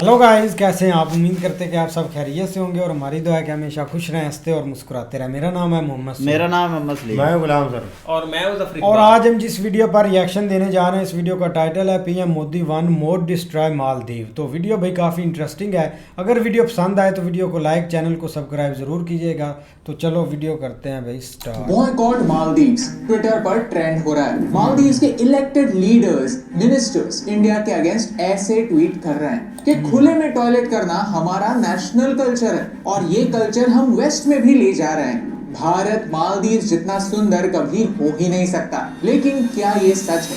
Hello guys, कैसे हैं आप। उम्मीद करते हैं कि आप सब खैरियत से होंगे और हमारी दुआ है कि हमेशा खुश रहें, हंसते और मुस्कुराते रहें। मेरा नाम है मोहम्मद सलीम। मेरा नाम है मसली। मैं गुलाम सर। और मैं उज़फ़र और इकबाल। आज हम जिस वीडियो पर रिएक्शन देने जा रहे हैं, इस वीडियो का टाइटल है PM Modi one more destroy Maldives. तो वीडियो भाई काफ़ी इंटरेस्टिंग है। अगर वीडियो पसंद आए तो वीडियो को लाइक, चैनल को सब्सक्राइब ज़रूर कीजिएगा। तो चलो वीडियो करते हैं भाई स्टार्ट। बॉयकॉट मालदीव्स ट्विटर पर ट्रेंड हो रहा है। मालदीव्स के इलेक्टेड लीडर्स, मिनिस्टर्स इंडिया के अगेंस्ट ऐसे ट्वीट कर रहे हैं कि खुले में टॉयलेट करना हमारा नेशनल कल्चर है और ये कल्चर हम वेस्ट में भी ले जा रहे हैं। भारत मालदीव जितना सुंदर कभी हो ही नहीं सकता। लेकिन क्या ये सच है?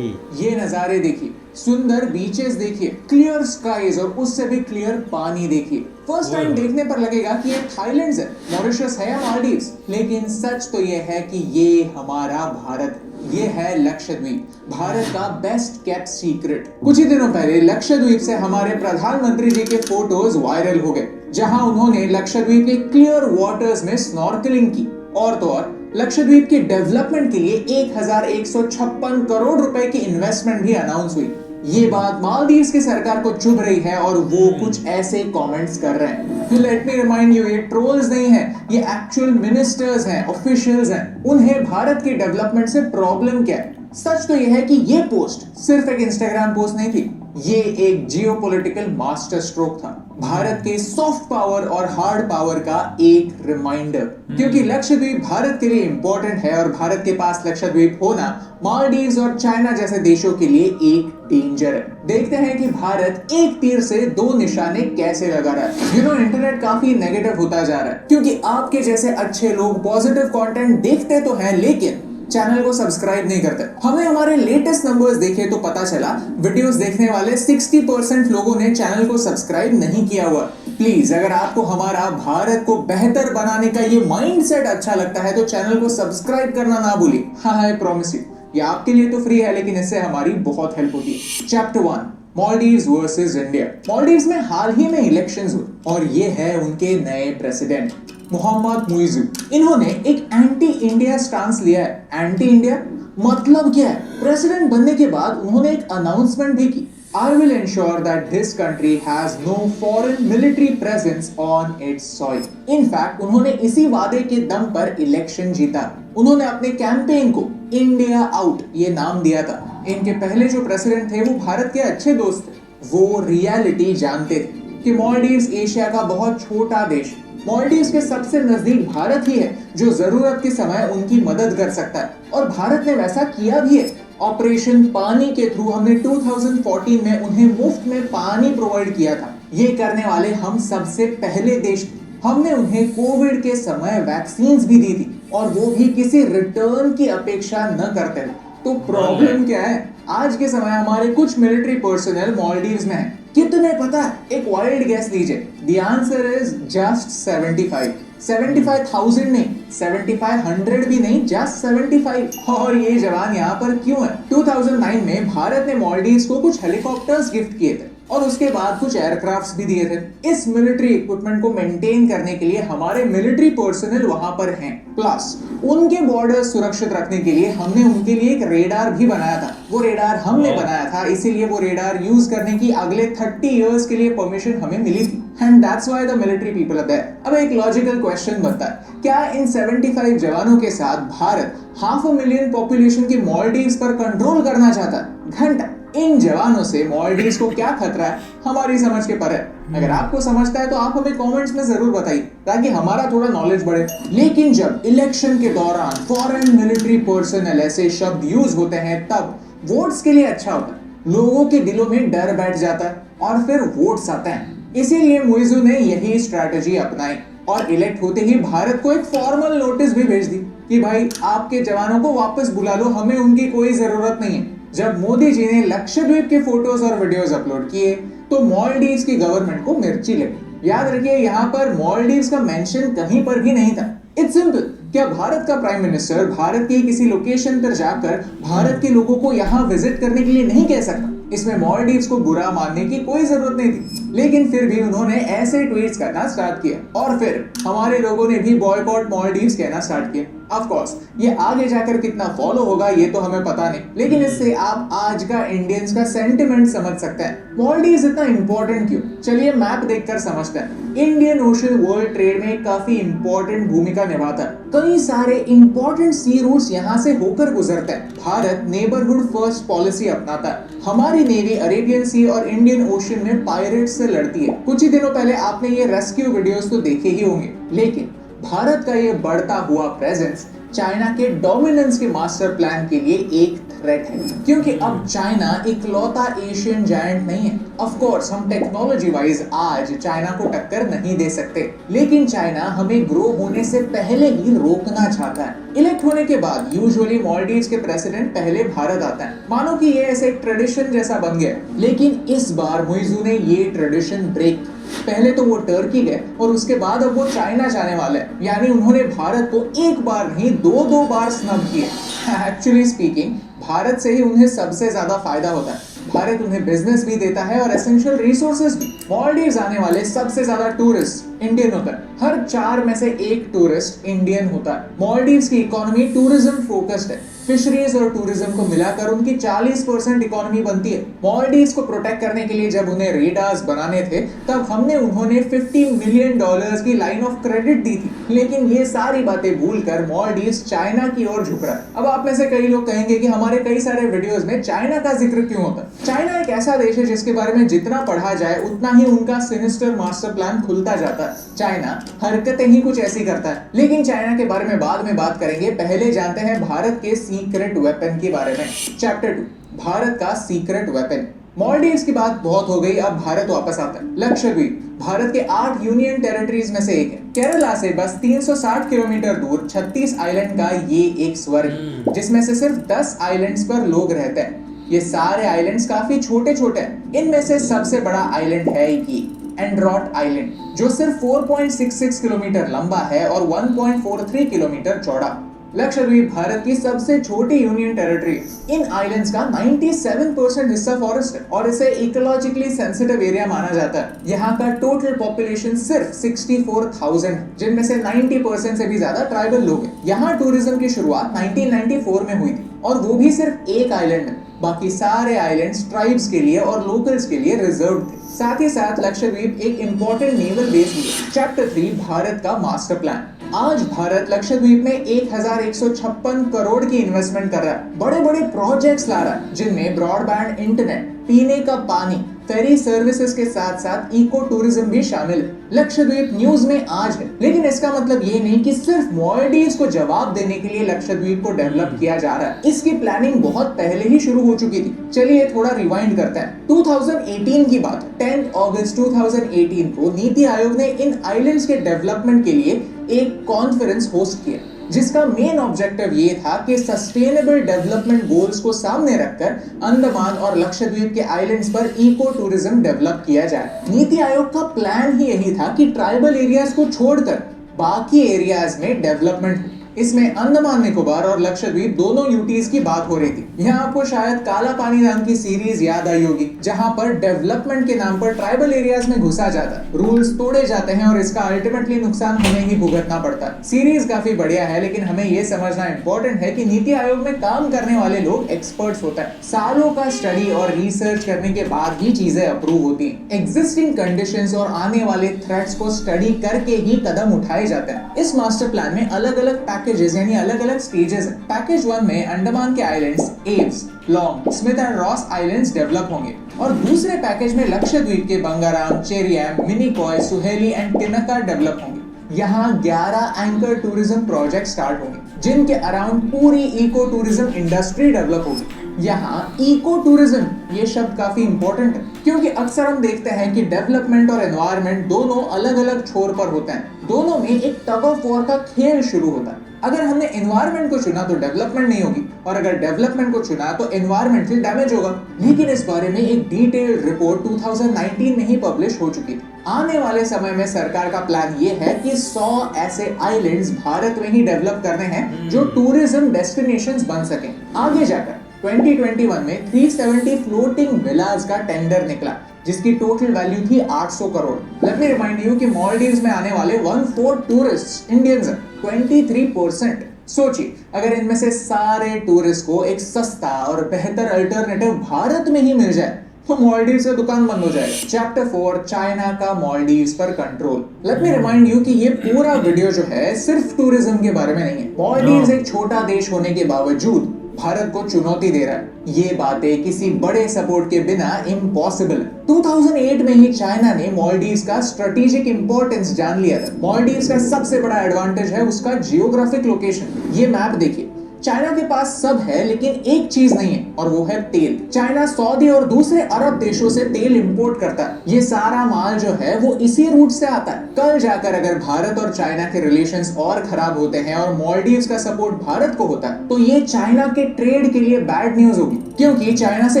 ये नजारे देखिए, सुंदर बीचेस देखिए, क्लियर स्काईज और उससे भी क्लियर पानी देखिए। फर्स्ट टाइम देखने पर लगेगा कि ये थाईलैंड है, मॉरिशस है या मालदीव्स, लेकिन सच तो ये है कि ये हमारा भारत, ये है लक्षद्वीप, भारत का बेस्ट केप्ट सीक्रेट। कुछ ही दिनों पहले लक्षद्वीप से हमारे प्रधानमंत्री जी के फोटोज वायरल हो गए, जहां उन्होंने लक्षद्वीप के क्लियर वाटर्स में स्नॉर्कलिंग की। और तो और लक्षद्वीप के डेवलपमेंट के लिए 1156 करोड़ रुपए की इन्वेस्टमेंट भी अनाउंस हुई। ये बात मालदीव्स की सरकार को चुभ रही है और वो कुछ ऐसे कमेंट्स कर रहे हैं। लेट मी रिमाइंड यू, ये ट्रोल्स नहीं है, ये एक्चुअल मिनिस्टर्स हैं, ऑफिशियल्स हैं। उन्हें भारत के डेवलपमेंट से प्रॉब्लम क्या है? सच तो यह है कि ये पोस्ट सिर्फ एक इंस्टाग्राम पोस्ट नहीं थी, ये एक जियोपॉलिटिकल मास्टर स्ट्रोक था, भारत के सॉफ्ट पावर और हार्ड पावर का एक रिमाइंडर। क्योंकि लक्षद्वीप भारत के लिए इंपॉर्टेंट है और भारत के पास लक्षद्वीप होना मालदीव्स और चाइना जैसे देशों के लिए एक डेंजर है। देखते हैं कि भारत एक तीर से दो निशाने कैसे लगा रहा है। इंटरनेट काफी नेगेटिव होता जा रहा है क्योंकि आपके जैसे अच्छे लोग पॉजिटिव कंटेंट देखते तो हैं लेकिन चैनल को सब्सक्राइब नहीं करते। हमने हमारे लेटेस्ट नंबर्स देखे तो पता चला वीडियोस देखने वाले 60% लोगों ने चैनल को सब्सक्राइब नहीं किया हुआ। प्लीज, अगर आपको हमारा भारत को बेहतर बनाने का ये माइंडसेट अच्छा लगता है तो चैनल को सब्सक्राइब करना ना भूलिए। हाँ, आई प्रॉमिस यू, ये आपके लिए तो फ्री है लेकिन इससे हमारी बहुत हेल्प होती है। Chapter 1, Maldives versus India. Maldives में हाल ही में इलेक्शंस हुए और ये है उनके नए प्रेसिडेंट मोहम्मद मुइज़ू। इन्होंने एक एंटी इंडिया स्टांस लिया है। एंटी इंडिया मतलब क्या है? प्रेसिडेंट बनने के बाद उन्होंने एक अनाउंसमेंट भी की, I will ensure that this country has no foreign military presence on its soil. In fact, उन्होंने इसी वादे के दम पर इलेक्शन जीता। उन्होंने अपने कैंपेन को इंडिया आउट ये नाम दिया था। इनके पहले जो प्रेसिडेंट थे वो भारत के अच्छे दोस्त थे। वो रियलिटी जानते थे कि मालदीव्स एशिया का बहुत छोटा देश, मालदीव्स के सबसे नजदीक भारत ही है जो जरूरत के समय उनकी मदद कर सकता है और भारत ने वैसा किया भी है। ऑपरेशन पानी के थ्रू हमने 2014 में उन्हें मुफ्त में पानी प्रोवाइड किया था। ये करने वाले हम सबसे पहले देश थे। हमने उन्हें कोविड के समय वैक्सीन्स भी दी थी और वो भी किसी रिटर्न की अपेक्षा न करते थे। तो प्रॉब्लम क्या है? आज के समय हमारे कुछ मिलिट्री पर्सनल मालदीव्स में है। कितने पता है? एक वाइल्ड गैस लीजिए। द आंसर इज जस्ट 75,000 नहीं, 7500 भी नहीं, जस्ट 75। और ये जवान यहाँ पर क्यों है? 2009 में भारत ने मालदीव्स को कुछ हेलीकॉप्टर्स गिफ्ट किए थे और उसके बाद कुछ एयरक्राफ्ट्स भी दिए थे। इस मिलिट्री इक्विपमेंट को मेंटेन करने के लिए हमारे मिलिट्री पर्सनल वहां पर हैं। प्लस उनके बॉर्डर सुरक्षित रखने के लिए हमने उनके लिए एक रेडार भी बनाया था। वो रेडार हमने बनाया था, इसीलिए वो रेडार यूज करने की अगले 30 इयर्स के लिए परमिशन हमें मिली थी। And that's why the military people are there. अब एक लॉजिकल क्वेश्चन बनता है, क्या इन 75 जवानों के साथ भारत 500,000 पॉपुलेशन की मालदीव्स पर कंट्रोल करना चाहता है? घंटा। इन जवानों से मालदीव्स को क्या खतरा है हमारी समझ के परे। अगर आपको समझता है तो आप हमें कमेंट्स में जरूर बताइए ताकि हमारा थोड़ा नॉलेज बढ़े। लेकिन जब इलेक्शन के दौरान फॉरेन मिलिट्री पर्सनल ऐसे शब्द यूज होते हैं तब वोट्स के लिए अच्छा होता है, लोगों के दिलों में डर बैठ जाता है और फिर वोट्स आते हैं। इसीलिए मुइज़ू ने यही स्ट्रैटेजी अपनाई और इलेक्ट होते ही भारत को एक फॉर्मल नोटिस भी भेज दी कि भाई आपके जवानों को वापस बुला लो, हमें उनकी कोई जरूरत नहीं है। जब मोदी जी ने लक्षद्वीप के फोटोज और वीडियोस अपलोड किए तो मालदीव्स की गवर्नमेंट को मिर्ची लगी। याद रखिए, यहाँ पर मालदीव्स का मेंशन कहीं पर भी नहीं था। It's simple. क्या भारत का प्राइम मिनिस्टर भारत की किसी लोकेशन पर जाकर भारत के लोगों को यहाँ विजिट करने के लिए नहीं कह सकता? इसमें मालदीव्स को बुरा मानने की कोई जरूरत नहीं थी, लेकिन फिर भी उन्होंने ऐसे ट्वीट्स करना स्टार्ट किया और फिर हमारे लोगों ने भी बॉयकॉट मालदीव्स कहना स्टार्ट किया। ऑफ कोर्स ये आगे जाकर कितना फॉलो होगा ये तो हमें पता नहीं, लेकिन इससे आप आज का इंडियंस का सेंटिमेंट समझ सकते हैं। मालदीव्स इतना इंपॉर्टेंट क्यों, चलिए मैप देखकर समझते हैं। इंडियन ओशन वर्ल्ड ट्रेड में काफी इंपॉर्टेंट भूमिका निभाता है। कई सारे इंपॉर्टेंट सी रूट्स यहाँ से होकर गुजरते हैं। भारत नेबरहुड फर्स्ट पॉलिसी अपनाता है। हमारी नेवी अरेबियन सी और इंडियन ओशन में पायरेट्स से लड़ती है। कुछ ही दिनों पहले आपने ये रेस्क्यू वीडियोस तो देखे ही होंगे, लेकिन भारत का ये बढ़ता हुआ प्रेजेंस चाइना के डोमिनेंस के मास्टर प्लान के लिए एक थ्रेट है, क्योंकि अब चाइना इकलौता एशियन जायंट नहीं है। ऑफ कोर्स हम टेक्नोलॉजी वाइज आज चाइना को टक्कर नहीं दे सकते, लेकिन चाइना हमें ग्रो होने से पहले ही रोकना चाहता है। इलेक्ट होने के बाद यूजुअली मालदीव्स के प्रेसिडेंट पहले भारत आता है, मानो कि ये ऐसे एक ट्रेडिशन जैसा बन गया। लेकिन इस बार मुइज़ू ने ये ट्रेडिशन ब्रेक। पहले तो वो टर्की गए और उसके बाद अब वो चाइना जाने वाले हैं, यानी उन्होंने भारत को एक बार नहीं दो बार स्नब किया। एक्चुअली स्पीकिंग भारत से ही उन्हें सबसे ज्यादा फायदा होता है। भारत उन्हें बिजनेस भी देता है और एसेंशियल रिसोर्सेज भी। मालदीव्स आने वाले सबसे ज्यादा टूरिस्ट इंडियन होता है। हर 4 में से 1 टूरिस्ट इंडियन होता है। मालदीव्स की इकोनॉमी टूरिज्म फोकस्ड है। फिशरीज और टूरिज्म को मिलाकर उनकी 40% इकोनॉमी बनती है। मालदीव्स को प्रोटेक्ट करने के लिए जब उन्हें रेडार्स बनाने थे, तब हमने उन्होंने $50 मिलियन की लाइन ऑफ क्रेडिट दी थी। लेकिन ये सारी बातें भूलकर मालदीव्स चाइना की ओर झुक रहा है। अब आप में से कई लोग कहेंगे कि हमारे कई सारे वीडियोस में चाइना का जिक्र क्यों होता है। चाइना एक ऐसा देश है जिसके बारे में जितना पढ़ा जाए उतना ही उनका सिनिस्टर मास्टर प्लान खुलता जाता है। चाइना हरकतें ही कुछ ऐसी करता है, लेकिन चाइना के बारे में बाद में बात करेंगे। पहले जानते हैं भारत के सीक्रेट वेपन के बारे में। चैप्टर 2, भारत का सीक्रेट वेपन। मालदीव्स की बात बहुत हो गई, अब भारत वापस आता है। लक्षद्वीप भारत के 8 यूनियन टेरिटरीज में से एक है। केरला से बस 360 किलोमीटर दूर 36 आइलैंड का ये एक स्वर्ग है, जिसमें से सिर्फ 10 आइलैंड्स पर लोग रहते हैं। ये सारे आइलैंड्स काफी छोटे छोटे हैं। इनमें से सबसे बड़ा आइलैंड है ये एंड्रोट आइलैंड, जो सिर्फ 4.66 किलोमीटर लंबा है और 1.43 किलोमीटर चौड़ा। लक्षद्वीप भारत की सबसे छोटी यूनियन टेरिटरी है। इन आइलैंड्स का 97% हिस्सा फॉरेस्ट है और इसे इकोलॉजिकली सेंसिटिव एरिया माना जाता है। यहाँ का टोटल पॉपुलेशन सिर्फ 64,000 है, जिनमें से 90% से भी ज्यादा ट्राइबल लोग हैं। यहाँ टूरिज्म की शुरुआत 1994 में हुई थी और वो भी सिर्फ एक आइलैंड में। बाकी सारे आइलैंड्स ट्राइब्स के लिए और लोकल्स के लिए रिजर्व थे। साथ ही साथ लक्षद्वीप एक इंपॉर्टेंट नेवल बेस भी है। चैप्टर 3, भारत का मास्टर प्लान। आज भारत लक्षद्वीप में 1156 करोड़ की इन्वेस्टमेंट कर रहा है। बड़े बड़े प्रोजेक्ट्स ला रहा है, जिनमें ब्रॉडबैंड इंटरनेट, पीने का पानी, फेरी सर्विसेज के साथ साथ इको टूरिज्म भी शामिल है। लक्षद्वीप न्यूज में आज है, लेकिन इसका मतलब ये नहीं कि सिर्फ मालदीव्स को जवाब देने के लिए लक्षद्वीप को डेवलप किया जा रहा है। इसकी प्लानिंग बहुत पहले ही शुरू हो चुकी थी। चलिए थोड़ा रिवाइंड करते हैं। 2018 की बात है। 10 अगस्त 2018 को नीति आयोग ने इन आइलैंड्स के डेवलपमेंट के लिए एक कॉन्फ्रेंस होस्ट किया, जिसका मेन ऑब्जेक्टिव ये था कि सस्टेनेबल डेवलपमेंट गोल्स को सामने रखकर अंडमान और लक्षद्वीप के आइलैंड्स पर इको टूरिज्म डेवलप किया जाए। नीति आयोग का प्लान ही यही था कि ट्राइबल एरियाज को छोड़कर बाकी एरियाज में डेवलपमेंट। इसमें अंडमान निकोबार और लक्षद्वीप दोनों यूटीज की बात हो रही थी। यहाँ आपको शायद काला पानी नाम की सीरीज याद आई होगी, जहाँ पर डेवलपमेंट के नाम पर ट्राइबल एरियाज में घुसा जाता है, रूल्स तोड़े जाते हैं और इसका अल्टीमेटली नुकसान हमें ही भुगतना पड़ता है। सीरीज काफी बढ़िया है, लेकिन हमें ये समझना इंपॉर्टेंट है कि नीति आयोग में काम करने वाले लोग एक्सपर्ट्स होते हैं। सालों का स्टडी और रिसर्च करने के बाद ही चीजें अप्रूव होती हैं। एग्जिस्टिंग कंडीशंस और आने वाले थ्रेट्स को स्टडी करके ही कदम उठाए जाते हैं। इस मास्टर प्लान में अलग अलग पैकेजेस यानी अलग अलग स्टेजेस हैं। पैकेज 1 में अंडमान के islands Aves, Long, Smith and Ross islands develop होंगे और दूसरे पैकेज में लक्षद्वीप के बंगाराम, चेरियाम, मिनिकॉय, सुहेली एंड टिनका डेवलप होंगे। यहाँ 11 एंकर टूरिज्म प्रोजेक्ट स्टार्ट होंगे, जिनके अराउंड पूरी इको टूरिज्म इंडस्ट्री डेवलप होगी। यहाँ इको टूरिज्म ये शब्द काफी इंपॉर्टेंट है, क्योंकि अक्सर हम देखते हैं कि डेवलपमेंट और एनवायरनमेंट दोनों अलग अलग छोर पर होते हैं। दोनों में एक टग ऑफ वॉर का खेल शुरू होता है। अगर हमने एनवायरनमेंट को चुना तो डेवलपमेंट नहीं होगी, और अगर डेवलपमेंट को चुना तो एनवायरमेंटल डैमेज होगा। लेकिन इस बारे में एक डिटेल्ड रिपोर्ट 2019 में ही पब्लिश हो चुकी थी। आने वाले समय में सरकार का प्लान ये है कि 100 ऐसे आइलैंड्स भारत में ही डेवलप करने हैं जो टूरिज्म डेस्टिनेशंस बन सकें। आगे जाकर 2021 में 370 फ्लोटिंग विलास का टेंडर निकला, जिसकी टोटल वैल्यू थी 800 crore. Let me remind you कि मालदीव्स में आने वाले 1/4 टूरिस्ट इंडियंस हैं, 23%। सोचिए, अगर इनमें से सारे टूरिस्ट को एक सस्ता और बेहतर अल्टरनेटिव भारत में ही मिल जाए तो मालदीव्स का दुकान बंद हो जाएगा। चैप्टर 4, चाइना का मालदीव्स पर control. Let me remind you कि ये पूरा वीडियो जो है सिर्फ टूरिज्म के बारे में नहीं है। मालदीव्स एक छोटा देश होने के बावजूद भारत को चुनौती दे रहा है। ये बातें किसी बड़े सपोर्ट के बिना इम्पॉसिबल है। 2008 में ही चाइना ने मालदीव्स का स्ट्रेटेजिक इंपॉर्टेंस जान लिया था। मालदीव्स का सबसे बड़ा एडवांटेज है उसका जियोग्राफिक लोकेशन। ये मैप देखिए, चाइना के पास सब है लेकिन एक चीज नहीं है और वो है तेल। चाइना सऊदी और दूसरे अरब देशों से तेल इंपोर्ट करता है। ये सारा माल जो है वो इसी रूट से आता है। कल जाकर अगर भारत और चाइना के रिलेशंस और खराब होते हैं और मालदीव्स का सपोर्ट भारत को होता है तो ये चाइना के ट्रेड के लिए बैड न्यूज होगी, क्योंकि चाइना से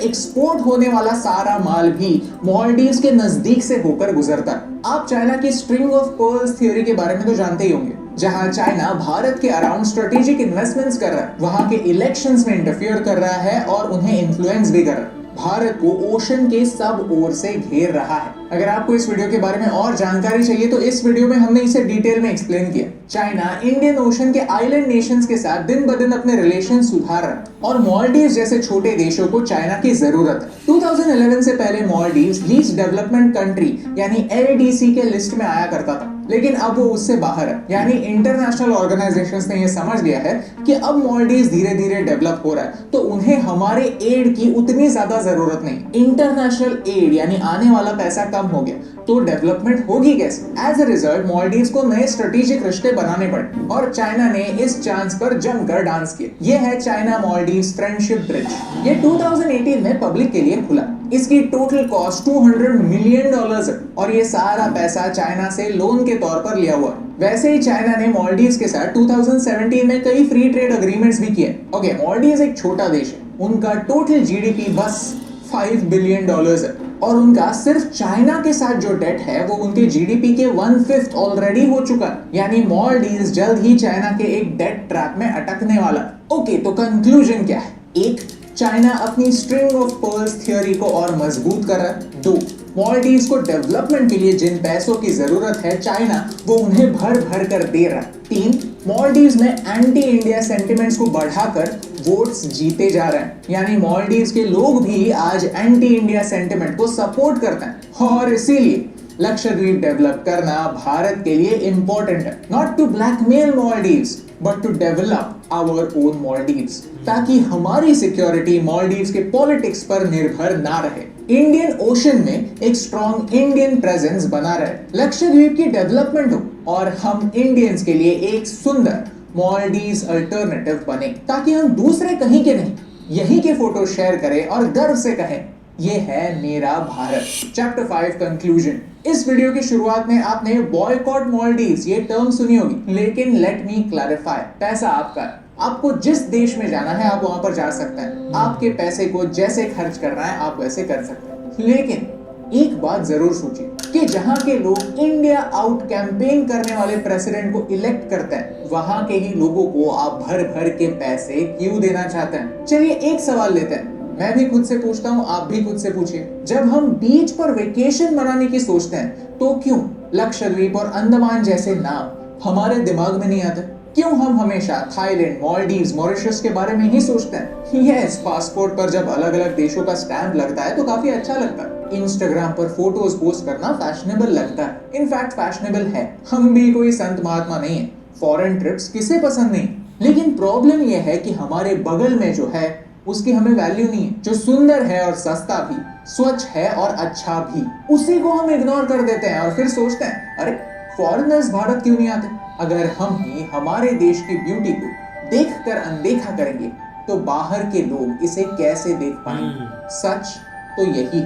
एक्सपोर्ट होने वाला सारा माल भी मालदीव्स के नजदीक से होकर गुजरता है। आप चाइना की स्ट्रिंग ऑफ पर्ल्स थ्योरी के बारे में तो जानते ही होंगे, जहां चाइना भारत के अराउंड स्ट्रेटेजिक इन्वेस्टमेंट्स कर रहा है, वहां के इलेक्शंस में इंटरफियर कर रहा है और उन्हें इन्फ्लुएंस भी कर रहा है। भारत को ओशन के सब ओर से घेर रहा है। अगर आपको इस वीडियो के बारे में और जानकारी चाहिए तो इस वीडियो में हमने इसे डिटेल में एक्सप्लेन किया। चाइना इंडियन ओशन के आइलैंड नेशंस के साथ दिन ब दिन अपने रिलेशन सुधार रहा है और मालदीव्स जैसे छोटे देशों को चाइना की जरूरत है। 2011 से पहले मालदीव्स लीस्ट डेवलपमेंट कंट्री यानी LDC के लिस्ट में आया करता था, लेकिन अब वो उससे बाहर है। यानी इंटरनेशनल ऑर्गेनाइजेशंस ने ये समझ लिया है कि अब मालदीव्स धीरे धीरे डेवलप हो रहा है तो उन्हें हमारे एड की उतनी ज्यादा जरूरत नहीं। इंटरनेशनल एड यानी आने वाला पैसा कम हो गया तो डेवलपमेंट होगी कैसे? एज अ रिजल्ट मालदीव्स को नए स्ट्रेटेजिक रिश्ते बनाने पड़े और चाइना ने इस चांस पर जमकर डांस किया। ये है चाइना मालदीव्स फ्रेंडशिप ब्रिज। ये 2018 में पब्लिक के लिए खुला। इसकी टोटल कॉस्ट $200 मिलियन है और ये सारा पैसा चाइना से लोन के तौर पर लिया हुआ है। वैसे ही चाइना ने मालदीव्स के साथ 2017 में कई फ्री ट्रेड एग्रीमेंट्स भी किए। ओके, मालदीव्स एक छोटा देश है, उनका टोटल GDP बस $5 बिलियन है और उनका सिर्फ चाइना के साथ जो डेट है वो उनके GDP के 1/5 ऑलरेडी हो चुका है। यानी मालदीव्स जल्द ही चाइना के एक डेट ट्रैप में अटकने वाला। ओके, तो कंक्लूजन क्या है? एक, चाइना अपनी स्ट्रिंग ऑफ पर्ल्स थ्योरी को और मजबूत कर रहा है। 2, मालदीव्स को डेवलपमेंट के लिए जिन पैसों की जरूरत है चाइना वो उन्हें भर भर कर दे रहा है। 3, मालदीव्स में एंटी इंडिया सेंटिमेंट्स को बढ़ाकर वोट्स जीते जा रहे हैं। यानी मालदीव्स के लोग भी आज एंटी इंडिया सेंटिमेंट को सपोर्ट करते हैं और इसीलिए लक्षद्वीप डेवलप करना भारत के लिए इंपॉर्टेंट है। Not to blackmail Maldives but to develop our own Maldives, ताकि हमारी सिक्योरिटी मालदीव्स के पॉलिटिक्स पर निर्भर ना रहे। इंडियन ओशन में एक स्ट्रॉन्ग इंडियन प्रेजेंस बना रहे, लक्षद्वीप की डेवलपमेंट हो और हम इंडियंस के लिए एक सुंदर मालदीव्स अल्टरनेटिव बने, ताकि हम दूसरे कहीं के नहीं यहीं के फोटो शेयर करें और गर्व से कहें ये है मेरा भारत। Chapter 5 conclusion. इस वीडियो की शुरुआत में आपने बॉयकॉट मालदीव्स ये टर्म सुनी होगी, लेकिन लेट मी क्लैरिफाई, पैसा आपका है। आपको जिस देश में जाना है आप वहां पर जा सकते हैं। आपके पैसे को जैसे खर्च करना है आप वैसे कर सकते हैं, लेकिन एक बात जरूर सोचिए कि जहां के लोग इंडिया आउट कैंपेन करने वाले प्रेसिडेंट को इलेक्ट करते हैं वहां के ही लोगों को आप भर भर के पैसे क्यों देना चाहते हैं? चलिए एक सवाल लेते हैं, मैं भी खुद से पूछता हूँ, आप भी खुद से पूछिए। जब हम बीच पर वेकेशन मनाने की सोचते हैं तो क्यों लक्षद्वीप और अंडमान जैसे नाम हमारे दिमाग में नहीं आते? क्यों हम हमेशा थाईलैंड, मालदीव्स, मॉरिशस के बारे में ही सोचते हैं? यस, पासपोर्ट पर जब अलग अलग देशों का स्टैंप लगता है तो काफी अच्छा लगता है। इंस्टाग्राम पर फोटोज पोस्ट करना फैशनेबल लगता है, इनफैक्ट फैशनेबल है। हम भी कोई संत महात्मा नहीं है, फॉरेन ट्रिप्स किसे पसंद नहीं। लेकिन प्रॉब्लम यह है कि हमारे बगल में जो है उसकी हमें वैल्यू नहीं है। जो सुंदर है और सस्ता भी, स्वच्छ है और अच्छा भी, उसी को हम इग्नोर कर देते हैं और फिर सोचते हैं अरे फॉरेनर्स भारत क्यों नहीं आते? अगर हम ही हमारे देश की ब्यूटी को देखकर अनदेखा करेंगे तो बाहर के लोग इसे कैसे देख पाएंगे? सच तो यही,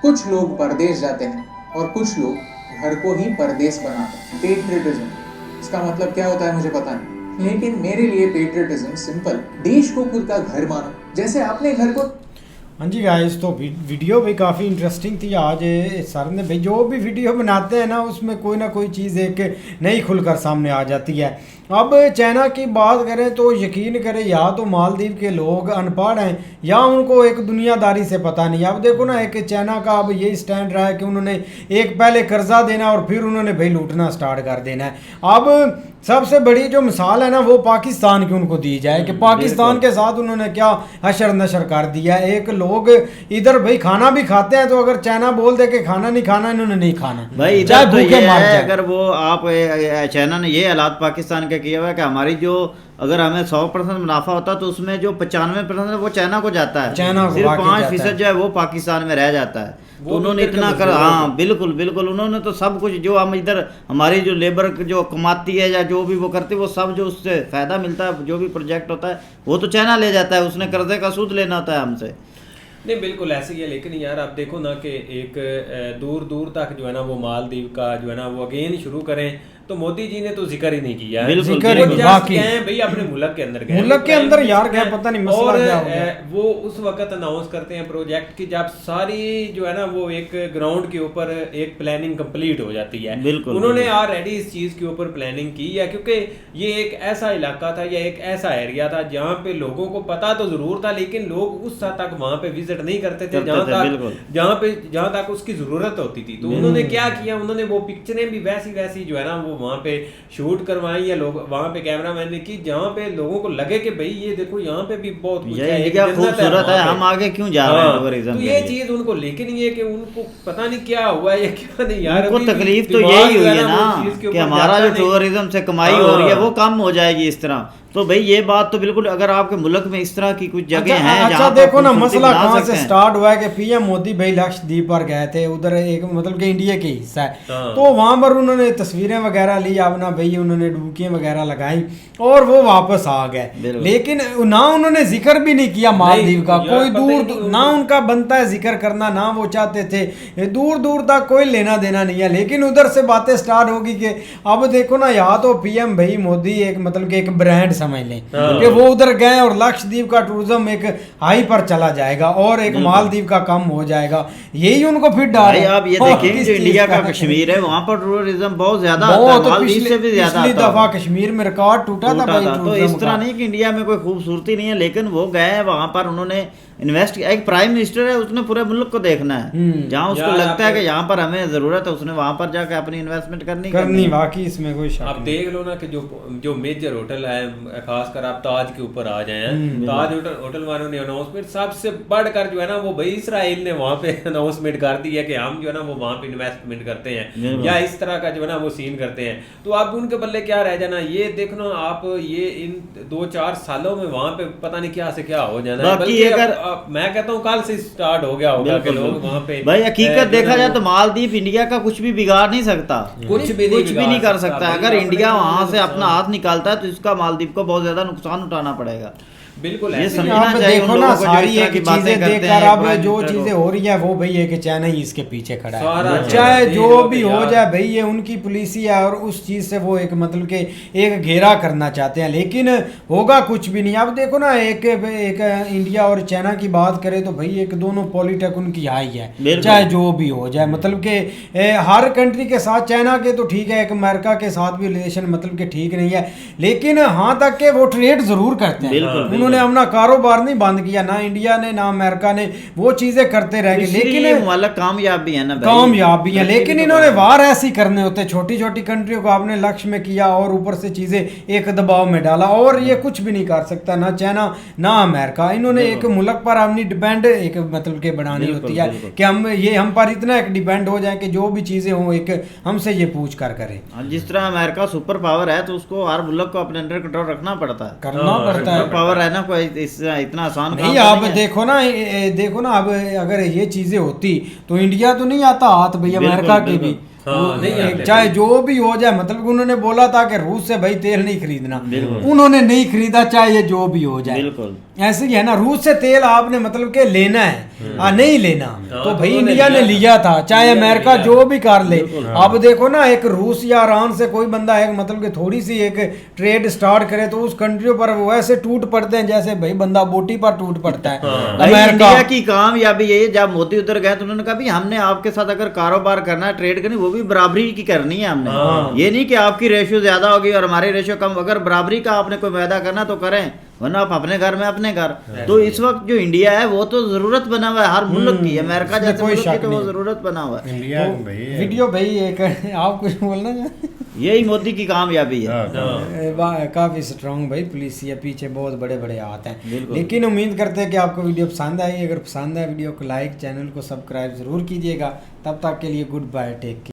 कुछ लोग परदेश जाते हैं और कुछ लोग घर को ही परदेश बनाते हैं। पेट्रियटिज्म, इसका मतलब क्या होता है मुझे पता नहीं, लेकिन मेरे लिए पेट्रियटिज्म सिंपल, देश को खुद का घर मानो, जैसे अपने घर को। हाँ जी गाइस, तो वीडियो भी काफ़ी इंटरेस्टिंग थी आज। सर ने भाई जो भी वीडियो बनाते हैं ना, उसमें कोई ना कोई चीज़ एक नई खुलकर सामने आ जाती है। अब चाइना की बात करें तो यकीन करें, या तो मालदीव के लोग अनपढ़ हैं या उनको एक दुनियादारी से पता नहीं। अब देखो ना, एक चाइना का अब यही स्टैंड रहा है कि उन्होंने एक पहले कर्जा देना और फिर उन्होंने भाई लूटना स्टार्ट कर देना है। अब सबसे बड़ी जो मिसाल है ना, वो पाकिस्तान की उनको दी जाए कि पाकिस्तान के साथ उन्होंने क्या हशर नशर कर दिया। एक लोग इधर भाई खाना भी खाते हैं, तो अगर चाइना बोल दे कि खाना नहीं खाना, इन्होंने नहीं खाना भाई। इधर तो ये है, अगर वो आप चाइना ने ये हालात पाकिस्तान के किया हुआ है कि हमारी जो अगर हमें 100% मुनाफा होता तो उसमें जो 95% वो चाइना को जाता है, सिर्फ 5% जो है वो पाकिस्तान में रह जाता है। तो उन्होंने इतना कर, हाँ बिल्कुल बिल्कुल, उन्होंने तो सब कुछ जो हम इधर हमारी जो लेबर जो कमाती है या जो भी वो करती है, वो सब जो उससे फ़ायदा मिलता है, जो भी प्रोजेक्ट होता है वो तो चाइना ले जाता है, उसने कर्जे का सूद लेना होता है हमसे। नहीं बिल्कुल ऐसे ही है, लेकिन यार आप देखो ना कि एक दूर दूर तक जो है ना वो मालदीव का जो है ना वो अगेन शुरू करें, तो मोदी जी ने तो जिक्र ही नहीं किया। भाई अपने मुल्क के अंदर गए, मुल्क के अंदर यार क्या पता नहीं मसला क्या हो गया। वो उस वक्त अनाउंस करते हैं प्रोजेक्ट की जब सारी जो है ना वो एक ग्राउंड के ऊपर एक प्लानिंग कंप्लीट हो जाती है। उन्होंने ऑलरेडी इस चीज के ऊपर प्लानिंग की है, क्योंकि ये एक ऐसा इलाका था या एक ऐसा एरिया था जहाँ पे लोगों को पता तो जरूर था, लेकिन लोग उस हद तक वहां पे विजिट नहीं करते थे जहाँ तक उसकी जरूरत होती थी। तो उन्होंने क्या किया, उन्होंने वो पिक्चरें भी वैसी जो है ना वो वहाँ पे शूट करवाई, या लोग वहाँ पे कैमरामैन ने की जहाँ पे लोगों को लगे कि भाई ये देखो यहाँ पे भी बहुत कुछ है, खूबसूरत है, हम आगे क्यों जा रहे हैं टूरिज्म। तो ये चीज उनको, लेकिन ये कि उनको पता नहीं क्या हुआ है या क्या नहीं यार, उनको तकलीफ तो यही हुई है ना कि हमारा जो टूरिज्म से कमाई हो रही है वो कम हो जाएगी इस तरह। तो भाई ये बात तो बिल्कुल, अगर आपके मुल्क में इस तरह की कुछ जगह हैं अच्छा देखो ना, मसला कहाँ से स्टार्ट हुआ है कि पीएम मोदी भाई लक्षद्वीप पर गए थे, उधर एक मतलब कि इंडिया के हिस्सा है, तो वहां पर उन्होंने तस्वीरें वगैरह ली अपना भाई, उन्होंने डुबकियां वगैरह लगाई और वो वापस आ गए। लेकिन ना उन्होंने जिक्र भी नहीं किया मालदीव का, कोई दूर ना उनका बनता है जिक्र करना, ना वो चाहते थे, दूर दूर तक कोई लेना देना नहीं है। लेकिन उधर से बातें स्टार्ट होगी कि अब देखो ना, यहाँ तो पीएम भाई मोदी एक मतलब कि एक ब्रांड समझ लें कि वो उधर गए और लक्षद्वीप का टूरिज्म एक हाई पर चला जाएगा और एक मालदीव का कम हो जाएगा, यही उनको फिर डाल है। आप ये देखें जो इंडिया का कश्मीर है वहाँ पर टूरिज्म बहुत ज्यादा आता है, मालदीव से भी ज्यादा। पिछली दफा कश्मीर में रिकॉर्ड टूटा था भाई। तो इस तरह नहीं कि इंडिया में कोई खूबसूरती नहीं है, लेकिन वो गए वहाँ पर, उन्होंने इन्वेस्ट किया। एक प्राइम मिनिस्टर है, उसने पूरे मुल्क को देखना है, जहाँ उसको लगता है कि यहाँ पर हमें जरूरत है, उसने वहाँ पर जाकर अपनी इन्वेस्टमेंट करनी बाकी इसमें कोई शक। आप देख लो ना कि जो मेजर होटल है, खासकर आप ताज के ऊपर आ जाए, ताज होटल वालों ने अनाउंसमेंट सबसे बढ़कर जो है ना वो भाई इसराइल ने वहाँ पे अनाउंसमेंट कर दी है कि हम जो है ना वो वहाँ पे इन्वेस्टमेंट करते हैं, या इस तरह का जो है ना वो सीन करते हैं। तो अब उनके बल्ले क्या रह जाना, ये देखना आप, ये इन 2-4 सालों में वहाँ पे पता नहीं क्या से क्या हो जाना है। मैं कहता हूँ कल से स्टार्ट हो गया होगा कि लोग वहाँ पे भाई हकीकत देखा जाए तो मालदीव इंडिया का कुछ भी बिगाड़ नहीं सकता, कुछ भी नहीं कर सकता। अगर इंडिया वहाँ से अपना हाथ निकालता है तो इसका मालदीव को बहुत ज्यादा नुकसान उठाना पड़ेगा। बिल्कुल ये समझना चाहिए देखो ना, सारी एक चीजें देखकर अब जो चीजें हो रही है वो भाई एक चाइना ही इसके पीछे खड़ा है, चाहे जो भी हो जाए भाई, ये उनकी पॉलिसी है और उस चीज से वो एक मतलब के एक घेरा करना चाहते हैं, लेकिन होगा कुछ भी नहीं। अब देखो ना, एक इंडिया और चाइना की बात करें तो भाई एक दोनों पॉलिटिक उनकी हाई है, चाहे जो भी हो जाए, मतलब के हर कंट्री के साथ, चाइना के तो ठीक है, एक अमेरिका के साथ भी रिलेशन मतलब के ठीक नहीं है, लेकिन हाँ तक के वो ट्रेड जरूर करते हैं। उन्होंने अपना कारोबार नहीं बंद किया, ना इंडिया ने ना अमेरिका ने, वो चीजें करते रहेंगे, लेकिन कामयाब भी है ना, कामयाब भी है। लेकिन इन्होंने वार ऐसी करने होते, छोटी छोटी कंट्रियों को आपने लक्ष्य में किया और ऊपर से चीजें एक दबाव में डाला, और ये कुछ भी नहीं कर सकता ना चाइना ना अमेरिका। इन्होंने एक मुल्क पर अपनी डिपेंड एक मतलब के बनानी होती है कि हम पर इतना एक डिपेंड हो जाए कि जो भी चीजें हो एक हमसे ये पूछ कर करें। जिस तरह अमेरिका सुपर पावर है तो उसको हर मुल्क को अपने अंडर कंट्रोल रखना पड़ता है, करना पड़ता है। पावर है ना, कोई इतना आसान नहीं। आप देखो ना अब अगर ये चीजें होती तो इंडिया तो नहीं आता हाथ भाई, अमेरिका के भी चाहे जो भी हो जाए, मतलब कि उन्होंने बोला था कि रूस से भाई तेल नहीं खरीदना, उन्होंने नहीं खरीदा, चाहे ये जो भी हो जाए। ऐसे ही है ना, रूस से तेल आपने मतलब के लेना है, नहीं लेना तो भाई इंडिया ने लिया था, चाहे अमेरिका जो भी कर ले। अब देखो ना, एक रूस या ईरान से कोई बंदा है मतलब कि थोड़ी सी एक ट्रेड स्टार्ट करे तो उस कंट्रियों पर वो ऐसे टूट पड़ते हैं जैसे भाई बंदा बोटी पर टूट पड़ता है। अमेरिका की कामयाबी यही, जब मोदी उधर गए तो उन्होंने कहा भी हमने आपके साथ अगर कारोबार करना है, ट्रेड करनी, वो भी बराबरी की करनी है हमने। ये नहीं कि आपकी रेशियो ज्यादा होगी और हमारी रेशियो कम, अगर बराबरी का आपने कोई वायदा करना तो करें, वरना आप अपने घर में अपने घर। तो इस वक्त जो इंडिया है वो तो जरूरत बना हुआ है हर मुल्क की, अमेरिका जैसे मुल्क की तो वो जरूरत बना हुआ है। इंडिया वीडियो भाई एक आप कुछ बोलना चाहते? यही मोदी की कामयाबी है। काफी स्ट्रॉन्ग भाई पुलिस है, पीछे बहुत बड़े बड़े हाथ हैं। लेकिन उम्मीद करते हैं कि आपको वीडियो पसंद आई। अगर पसंद आए वीडियो को लाइक, चैनल को सब्सक्राइब जरूर कीजिएगा। तब तक के लिए गुड बाय, टेक केयर।